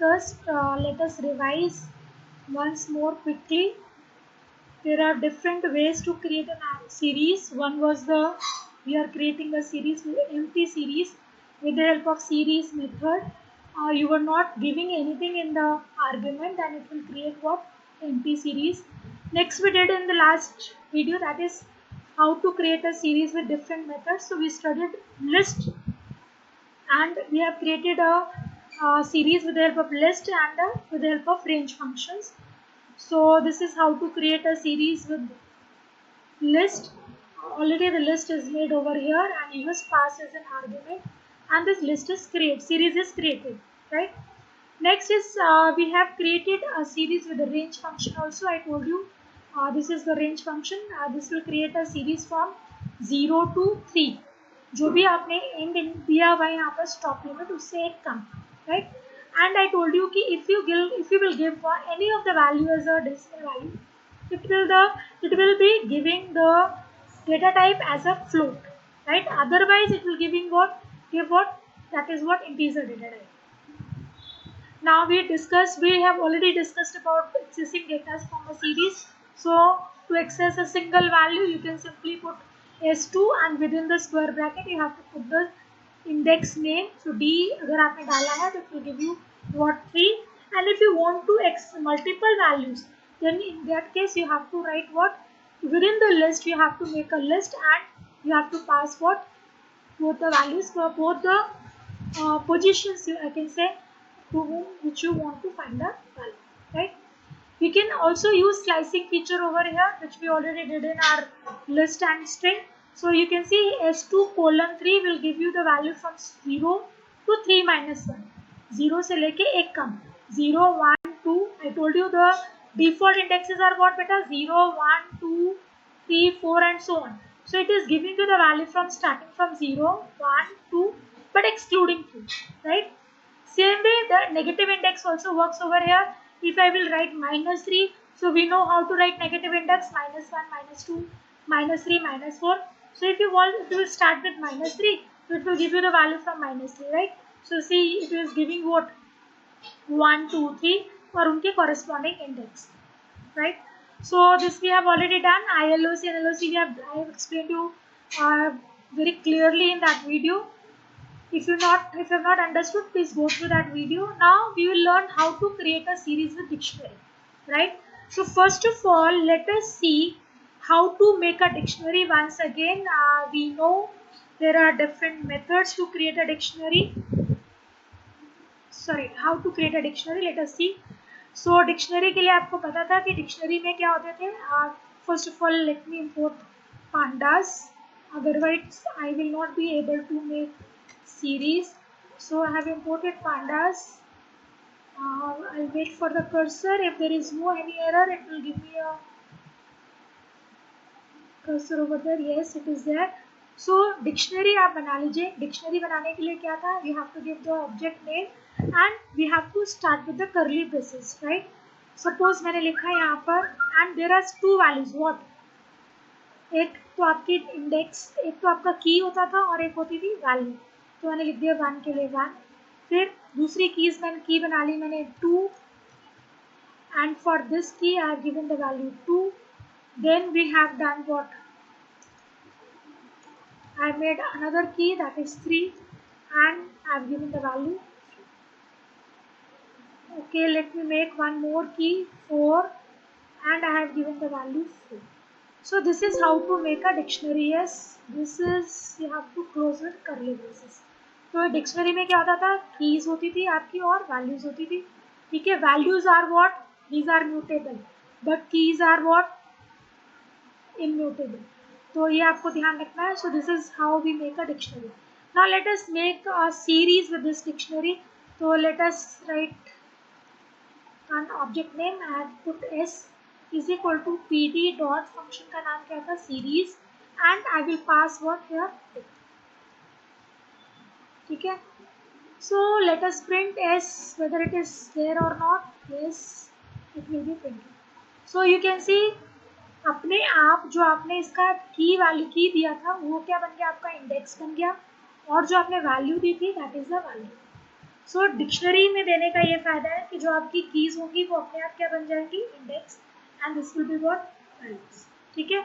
discussed, let us revise once more quickly. There are different ways to create a series. One was we are creating a series, empty series, with the help of series method. You were not giving anything in the argument, and it will create what? Empty series. Next we did in the last video, that is how to create a series with different methods. So we studied list, and we have created a series with the help of list and with the help of range functions. So this is how to create a series with list. Already the list is made over here, and you just pass as an argument, and this list is created, series is created, right? Next is we have created a series with a range function also. I told you this is the range function. This will create a series from 0 to 3. जो भी आपने end दिया हुआ है यहाँ पर stop limit, उससे एक कम, right? And I told you कि if you will give any of the value as a decimal value, it will be giving the data type as a float, right? Otherwise it will give what, that is what, integer data type. Now we have already discussed about accessing data from a series. So to access a single value, you can simply put S2, and within the square bracket you have to put the index name. So D अगर आपने डाला है तो it will give you what, 3. And if you want to access multiple values, then in that case you have to write what, within the list you have to make a list, and you have to pass what, both the values for both the positions, I can say, to whom which you want to find the value, right? We can also use slicing feature over here, which we already did in our list and string. So you can see S2:3 will give you the value from 0 to 3 minus 1. 0 से लेके 1 कम, 0, 1, 2. I told you the default indexes are what, beta? 0, 1, 2, 3, 4 and so on. So it is giving you the value from starting from 0, 1, 2, but excluding 2, right? Same way the negative index also works over here. If I will write -3, so we know how to write negative index: -1, -2, -3, -4. So if you will start with -3, so it will give you the value from -3, right? So see, it is giving what, 1, 2, 3 और उनके corresponding index, right? So this we have already done. ILOC and LOC I have explained you very clearly in that video. If you have not understood, please go through that video. Now we will learn how to create a series with dictionary, right? So first of all, let us see how to make a dictionary. Once again, we know there are different methods to create a dictionary. How to create a dictionary, let us see. So dictionary के लिए आपको पता था कि dictionary में क्या होते थे. First of all, let me import pandas. Otherwise, I will not be able to make series. So I have imported pandas. I'll wait for the cursor. If there is no any error, it will give me a cursor over there. Yes, it is there. So dictionary आप बना लीजिए. Dictionary बनाने के लिए क्या था? We have to give the object name and we have to start with the curly braces, right? Suppose मैंने लिखा है यहाँ पर, and there are two values. What? एक तो आपकी इंडेक्स, एक तो आपका की होता था और एक होती थी वैल्यू. तो मैंने लिख दिया 1 के लिए 1. फिर दूसरी कीज मैंने की बना ली मैंने 2, and for this key I have given the value 2. Then we have done what? I have made another key, that is 3, and I have given the value. Okay, let me make one more key, 4, and I have given the value 4. So this is how to make a dictionary. Yes, this is, you have to close with curly braces. तो dictionary में क्या होता था? Keys होती थी आपकी और values होती थी. ठीक है, values are what? These are mutable, but keys are what? Immutable. तो ये आपको ध्यान रखना है. So this is how we make a dictionary. Now let us make a series with this dictionary. तो let us write an object name. I have put s is equal to pd dot function का नाम क्या था? series, and I will pass what here? ठीक है. So let us print s whether it is there or not. Yes, it will be printed. So you can see अपने आप जो आपने इसका की वैल्यू की दिया था वो क्या बन गया? आपका इंडेक्स बन गया. और जो आपने वैल्यू दी थी that is the value. So dictionary में देने का ये फायदा है कि जो आपकी कीज होंगी वो अपने आप क्या बन जाएंगी, index, and this will be what, values. ठीक है,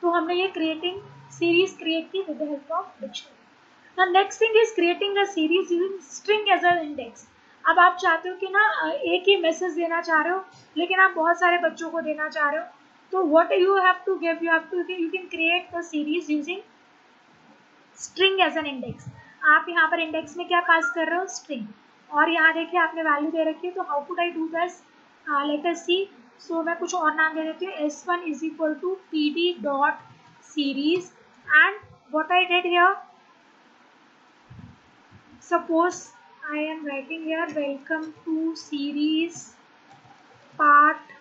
तो हमने ये क्रिएटिंग सीरीज क्रिएट की with the help of dictionary. The next thing is creating a series using string as an index. अब आप चाहते हो कि ना एक ही मैसेज देना चाह रहे हो लेकिन आप बहुत सारे बच्चों को देना चाह रहे हो, तो what you have to give, you can create the series using string as an index. आप यहाँ पर इंडेक्स में क्या पास कर रहे हो, स्ट्रिंग, और यहाँ देखिए आपने वैल्यू दे रखी है, तो how could I do this, let us see. So मैं कुछ और नाम दे देती हूँ, s1 is equal to pd dot series, and what I did here, suppose I am writing here welcome to series part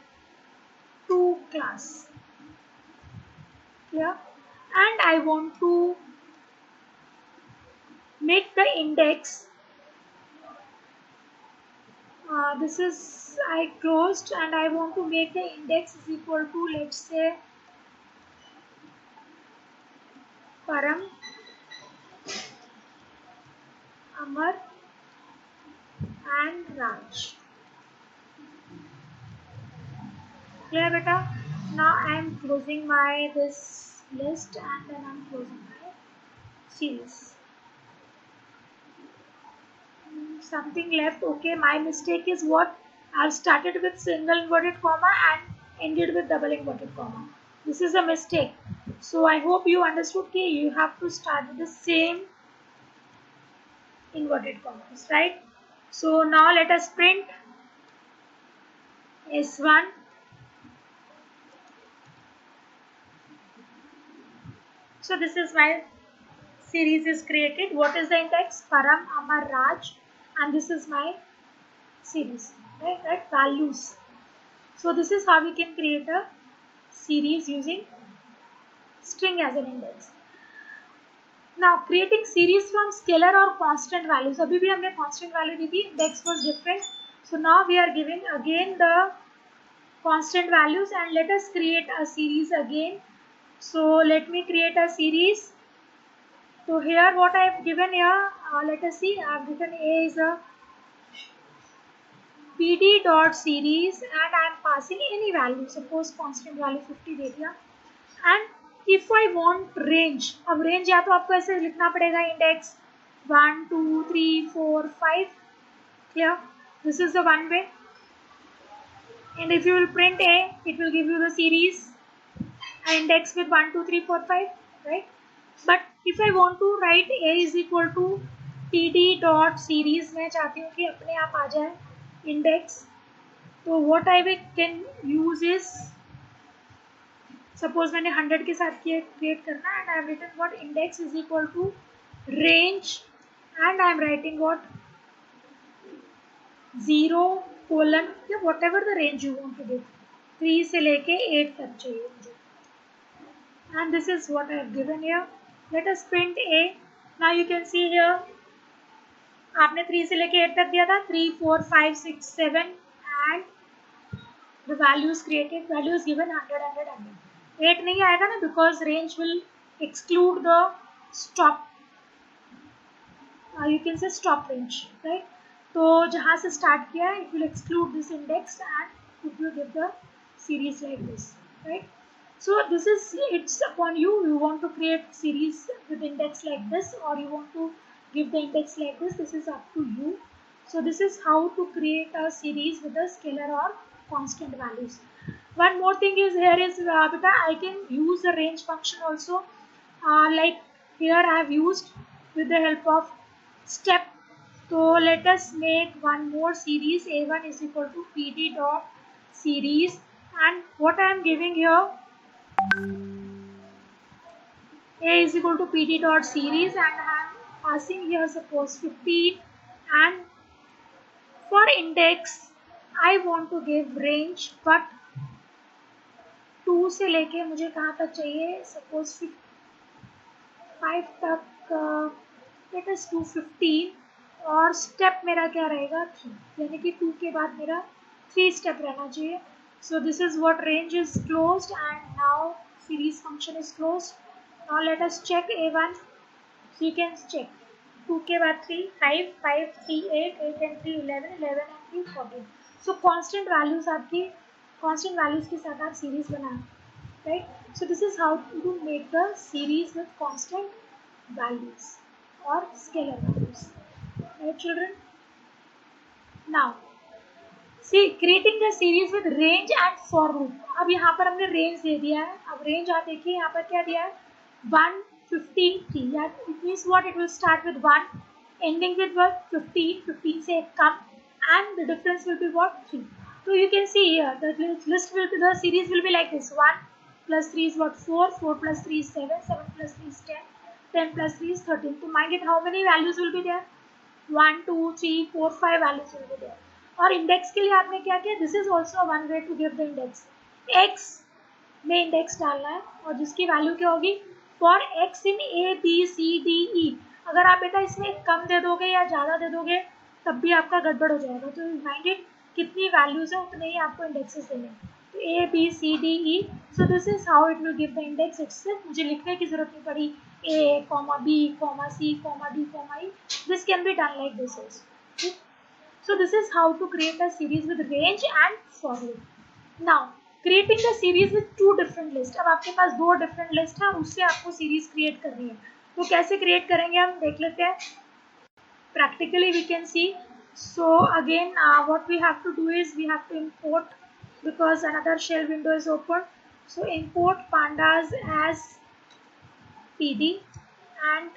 2 class, clear, and I want to make the index, this is I closed, and I want to make the index is equal to, let's say, Param, Amar and Raj. Clear beta? Now I am closing my this list, and then I am closing my series. Something left. Okay, my mistake is what, I've started with single inverted comma and ended with double inverted comma. This is a mistake. So I hope you understood that you have to start with the same inverted commas, right? So now let us print S1. So this is my series is created. What is the index? Param, Amar, Raj, and this is my series, right? Values. So this is how we can create a series using string as an index. Now creating series from scalar or constant values. अभी भी हमने constant value दी थी, index was different. So now we are giving again the constant values, and let us create a series again. So let me create a series. So here what I have given here, let us see, I have written A is a pd dot series, and I am passing any value, suppose constant value 50 दे दिया, and if I want range, अब range या तो आपको ऐसे लिखना पड़ेगा, index 1 2 3 4 5, clear, this is the one way, and if you will print A, it will give you the series index with 1 2 3 4 5, right? But if I want to write A is equal to pd dot series, मैं चाहती हूँ कि अपने आप आ जाए index, तो what I can use is, suppose मैंने 100 के साथ क्रिएट करना, and I have written what, index is equal to range, and I am writing what 0 colon या whatever the range you want to give, 3 से लेके 8 तक चाहिए मुझे, and this is what I have given here. Let us print a. Now you can see here, आपने 3 से लेके 8 तक दिया था, 3 4 5 6 7, and the values created, values given 100 100 100. 8 नहीं आएगा ना, because range will exclude the stop, you can say stop range, right? तो जहाँ से स्टार्ट किया है, it will exclude this index and it will give the series like this, right? So this is, it's upon you, you want to create series with index like this, or you want to give the index like this is up to you. So this is how to create a series with a scalar or constant values. One more thing is here is, beta, I can use the range function also, like here I have used with the help of step. So let us make one more series, a1 is equal to pd dot series, and what I am giving here, A is equal to pd dot series, and I am passing here suppose 15, and for index I want to give range, but 2 से लेके मुझे कहाँ तक चाहिए, suppose 5 तक, let us do 15, और step मेरा क्या रहेगा 3, यानी कि 2 के बाद मेरा 3 स्टेप रहना चाहिए. So this is what range is closed, and now series function is closed. Now let us check A1. So you can check 2 के बाद 3, 5, 5, 3, 8, 8 and 3, 11, 11 and 3, 14. So constant values के साथ आप series बनाएं, right? So this is how to make the series with constant values or scalar values, right children? Now see, creating the series with range and for loop. अब यहाँ पर हमने range दे दिया है. अब range आप देखिए यहाँ पर क्या दिया है 153. It means what? It will start with 1, ending with what? 15. 15 से कम, and the difference will be what? 3. So you can see here the the series will be like this: 1 plus 3 is what? 4. 4 plus 3 is 7. 7 plus 3 is 10. 10 plus 3 is 13. So mind it, how many values will be there? 1, 2, 3, 4, 5 values will be there. और index के लिए आपने क्या किया? This is also one way to give the index. X में index डालना है और जिसकी वैल्यू क्या होगी? For X in A B C D E. अगर आप बेटा इसमें कम दे दोगे या ज़्यादा दे दोगे तब भी आपका गड़बड़ हो जाएगा. तो माइंड इट, कितनी वैल्यूज है उतने ही आपको इंडेक्सेस देने हैं. तो A B C D E. So this is how it will give the index. इससे मुझे लिखने की जरूरत नहीं पड़ी A comma B comma C comma D comma E. This can be done like this also. So this is how to create a series with range and for loop. Now creating the series with two different lists. अब आपके पास दो different list है, उससे आपको series create करनी है. तो कैसे create करेंगे हम देख लेते हैं. Practically we can see. So again what we have to do is we have to import, because another shell window is open. So import pandas as pd, and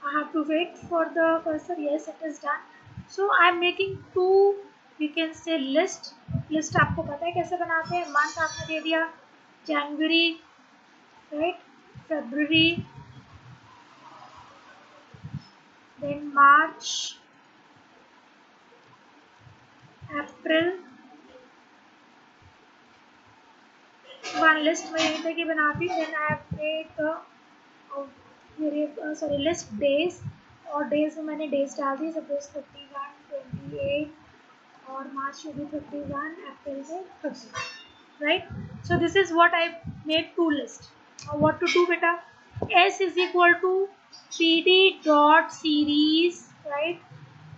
I have to wait for the cursor. Yes, it is done. So I am making two, you can say list. आपको पता है कैसे बनाते हैं. Month आपने दे दिया जनवरी, राइट, फरवरी, देन मार्च, अप्रैल. वन लिस्ट मैं यहीं तक ही बनाती हूँ. Then I have made sorry list days, और डेज में मैंने डेज डाल दी. सपोज 31, 28 और मार्च में भी 31, अप्रैल में 30, right. So this is what I made to list. और व्हाट टू डू बेटा, s is equal to pd dot series, right.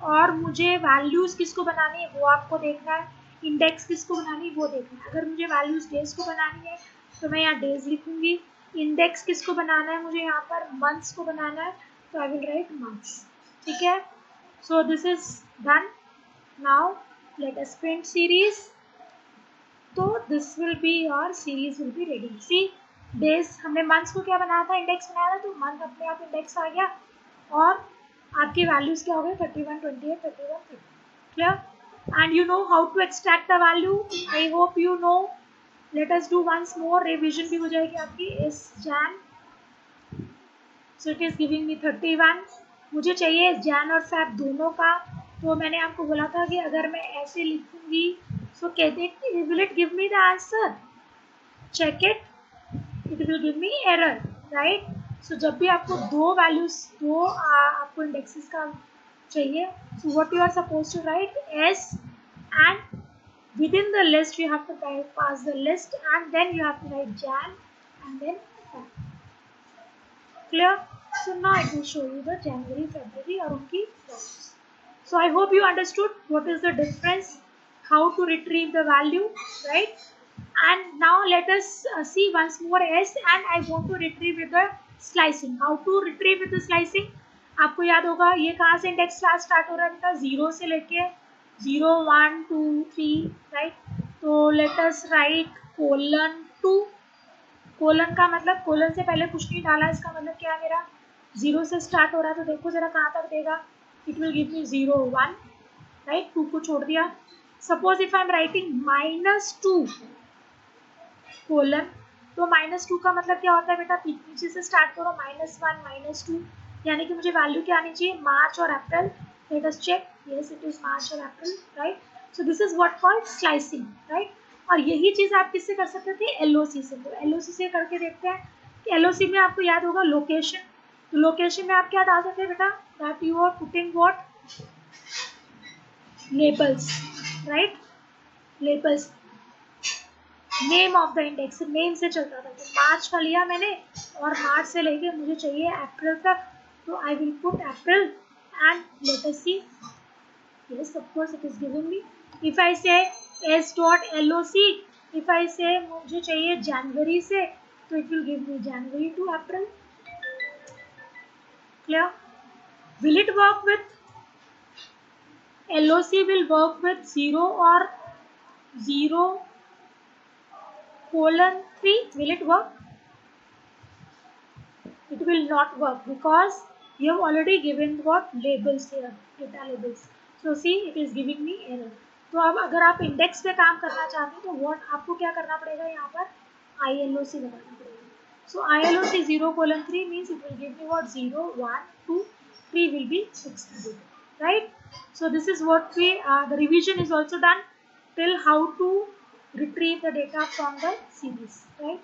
और मुझे वैल्यूज किसको बनानी है वो आपको देखना है, इंडेक्स किसको बनानी है वो देखना है. अगर मुझे वैल्यूज डेज को बनानी है तो मैं यहाँ डेज लिखूंगी. इंडेक्स किसको बनाना है, मुझे यहाँ पर मंथ्स को बनाना है, so I will write months. ठीक है. So this is done. Now let us print series. So this will be your series will be ready. See, days हमने months को क्या बनाया था, इंडेक्स बनाया था, तो मंथ अपने आप इंडेक्स आ गया और आपकी वैल्यूज क्या हो गए 31, 28, 31, 30. Clear? And you know how to extract the value. I hope you know. Let us do once more. revision भी हो जाएगी आपकी. is Jan. So it is giving me 31. मुझे चाहिए जैन और फैब दोनों का. तो मैंने आपको बोला था कि अगर मैं ऐसे लिखूंगी so will it give me the answer? Check it. It will give me error, right? So जब भी आपको दो वैल्यूज, दो आपको इंडेक्सेस का चाहिए, so what you are supposed to write s, and within the list you have to pass the list, and then you have to write Jan and then Feb. Clear? So now I will show you the January, February और उनकी values. So I hope you understood what is the difference, how to retrieve the value, right? And now let us see once more S, and I want to retrieve with the slicing. How to retrieve with the slicing? आपको याद होगा ये कहाँ से index start हो रहा है बेटा, 0 से लेके 0, 1, 2, 3, राइट. तो लेट अस राइट :2. कोलन का मतलब कोलन से पहले कुछ नहीं डाला, इसका मतलब क्या है, मेरा 0 से स्टार्ट हो रहा है. तो देखो जरा कहाँ तक देगा. It will give me 0, 1, right. 2 को छोड़ दिया. Suppose if I am writing -2 colon, तो -2 का मतलब क्या होता है बेटा, नीचे से स्टार्ट करो, -1, -2, यानी कि मुझे वैल्यू क्या आनी चाहिए, मार्च और April. Let us check. Yes, it is March और April, right. So this is what called slicing, right. और यही चीज़ आप किससे कर सकते थे, एलओसी से. तो एलओसी से करके देखते हैं कि एलओसी में आपको याद होगा लोकेशन. तो लोकेशन में आप क्या डाल सकते हैं बेटा, that you are putting what, labels, right. Labels, name of the index, name से चलता था. तो मार्च का लिया मैंने और मार्च से लेके मुझे चाहिए अप्रैल तक, तो I will put April and let us see. Yes, of course it is giving me. If I say s dot loc, if I say मुझे चाहिए January से, तो it will give me January to April. Clear? Will it work with LOC? Will work with 0 or 0 colon 3? Will it work? It will not work because you have already given what labels here, data labels. So see, it is giving me error. तो अब अगर आप index पे काम करना चाहते हैं तो व्हाट आपको क्या करना पड़ेगा, यहाँ पर ILOC लगाना पड़ेगा. So ILOC 0:3 means it will give me what 0, 1, 2, 3 will be 600, right? So this is what we the revision is also done till how to retrieve the data from the series, right?